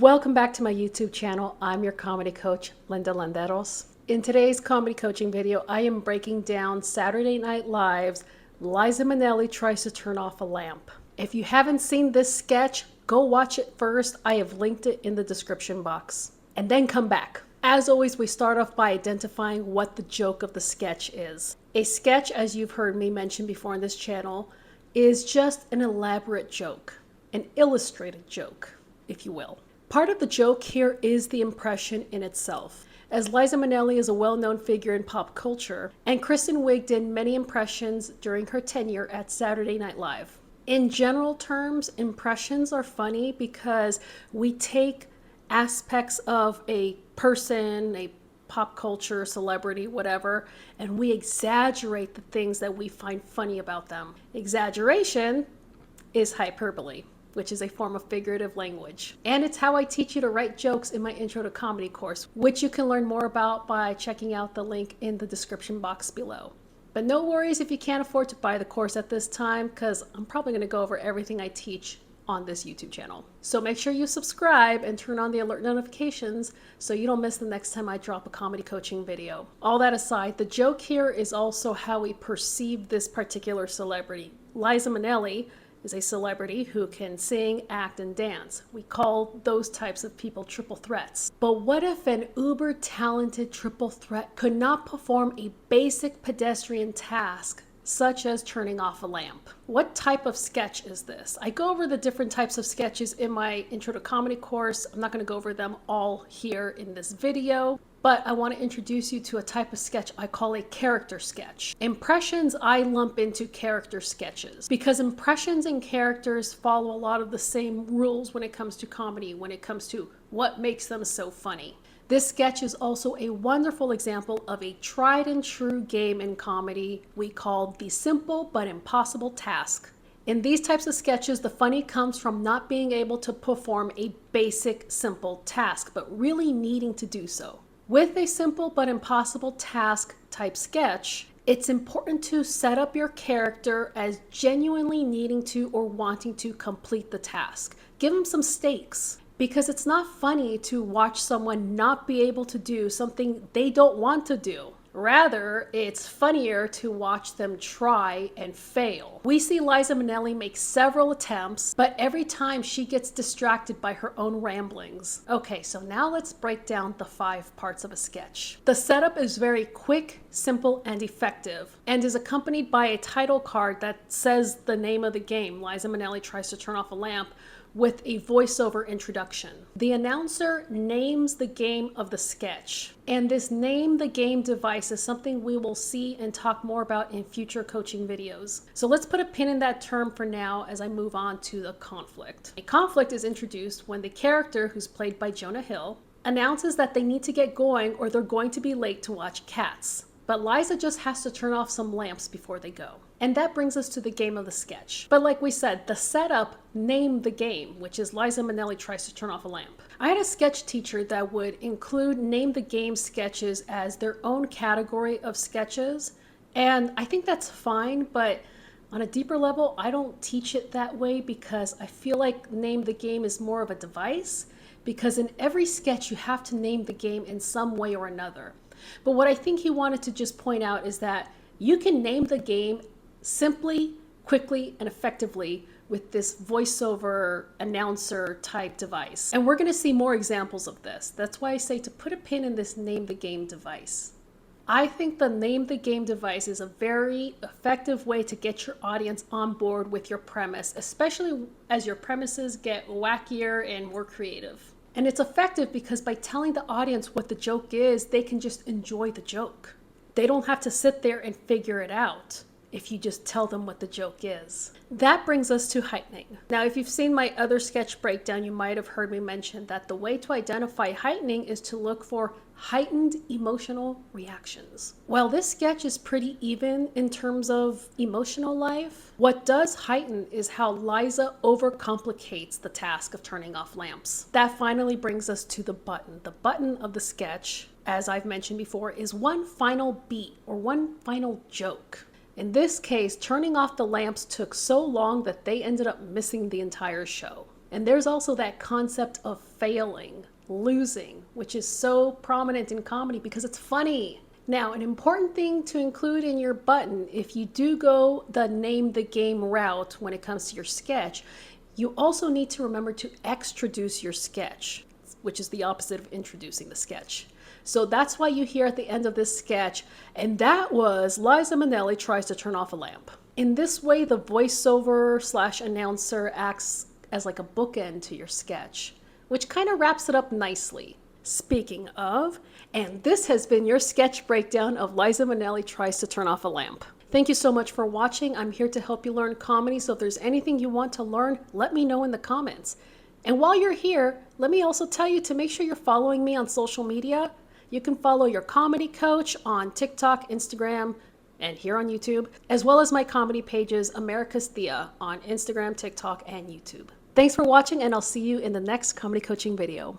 Welcome back to my YouTube channel. I'm your comedy coach, Linda Landeros. In today's comedy coaching video, I am breaking down Saturday Night Live's Liza Minnelli Tries to Turn Off a Lamp. If you haven't seen this sketch, go watch it first. I have linked it in the description box. And then come back. As always, we start off by identifying what the joke of the sketch is. A sketch, as you've heard me mention before on this channel, is just an elaborate joke, an illustrated joke, if you will. Part of the joke here is the impression in itself, as Liza Minnelli is a well-known figure in pop culture, and Kristen Wiig did many impressions during her tenure at Saturday Night Live. In general terms, impressions are funny because we take aspects of a person, a pop culture, celebrity, whatever, and we exaggerate the things that we find funny about them. Exaggeration is hyperbole, which is a form of figurative language. And it's how I teach you to write jokes in my Intro to Comedy course, which you can learn more about by checking out the link in the description box below. But no worries if you can't afford to buy the course at this time, because I'm probably gonna go over everything I teach on this YouTube channel. So make sure you subscribe and turn on the alert notifications so you don't miss the next time I drop a comedy coaching video. All that aside, the joke here is also how we perceive this particular celebrity. Liza Minnelli is a celebrity who can sing, act, and dance. We call those types of people triple threats. But what if an uber talented triple threat could not perform a basic pedestrian task such as turning off a lamp? What type of sketch is this? I go over the different types of sketches in my Intro to Comedy course. I'm not going to go over them all here in this video, but I want to introduce you to a type of sketch I call a character sketch. Impressions I lump into character sketches because impressions and characters follow a lot of the same rules when it comes to comedy, when it comes to what makes them so funny. This sketch is also a wonderful example of a tried and true game in comedy we call the simple but impossible task. In these types of sketches, the funny comes from not being able to perform a basic, simple task, but really needing to do so. With a simple but impossible task type sketch, it's important to set up your character as genuinely needing to or wanting to complete the task. Give them some stakes. Because it's not funny to watch someone not be able to do something they don't want to do. Rather, it's funnier to watch them try and fail. We see Liza Minnelli make several attempts, but every time she gets distracted by her own ramblings. Okay, so now let's break down the 5 parts of a sketch. The setup is very quick, simple, and effective, and is accompanied by a title card that says the name of the game, Liza Minnelli Tries to Turn Off a Lamp, with a voiceover introduction. The announcer names the game of the sketch, and this name the game device is something we will see and talk more about in future coaching videos. So let's put a pin in that term for now as I move on to the conflict. A conflict is introduced when the character, who's played by Jonah Hill, announces that they need to get going or they're going to be late to watch Cats. But Liza just has to turn off some lamps before they go. And that brings us to the game of the sketch. But like we said, the setup named the game, which is Liza Minnelli Tries to Turn Off a Lamp. I had a sketch teacher that would include name the game sketches as their own category of sketches. And I think that's fine, but on a deeper level, I don't teach it that way because I feel like name the game is more of a device, because in every sketch you have to name the game in some way or another. But what I think he wanted to just point out is that you can name the game simply, quickly, and effectively with this voiceover announcer type device. And we're going to see more examples of this. That's why I say to put a pin in this name the game device. I think the name the game device is a very effective way to get your audience on board with your premise, especially as your premises get wackier and more creative. And it's effective because by telling the audience what the joke is, they can just enjoy the joke. They don't have to sit there and figure it out if you just tell them what the joke is. That brings us to heightening. Now, if you've seen my other sketch breakdown, you might have heard me mention that the way to identify heightening is to look for heightened emotional reactions. While this sketch is pretty even in terms of emotional life, what does heighten is how Liza overcomplicates the task of turning off lamps. That finally brings us to the button. The button of the sketch, as I've mentioned before, is one final beat or one final joke. In this case, turning off the lamps took so long that they ended up missing the entire show. And there's also that concept of failing, losing, which is so prominent in comedy because it's funny. Now, an important thing to include in your button, if you do go the name the game route when it comes to your sketch, you also need to remember to extroduce your sketch, which is the opposite of introducing the sketch. So that's why you hear at the end of this sketch, and that was Liza Minnelli tries to turn off a lamp. In this way, the voiceover / announcer acts as like a bookend to your sketch, which kind of wraps it up nicely. Speaking of, and this has been your sketch breakdown of Liza Minnelli tries to turn off a lamp. Thank you so much for watching. I'm here to help you learn comedy, so if there's anything you want to learn, let me know in the comments. And while you're here, let me also tell you to make sure you're following me on social media. You can follow your comedy coach on TikTok, Instagram, and here on YouTube, as well as my comedy pages, America's Thea, on Instagram, TikTok, and YouTube. Thanks for watching, and I'll see you in the next comedy coaching video.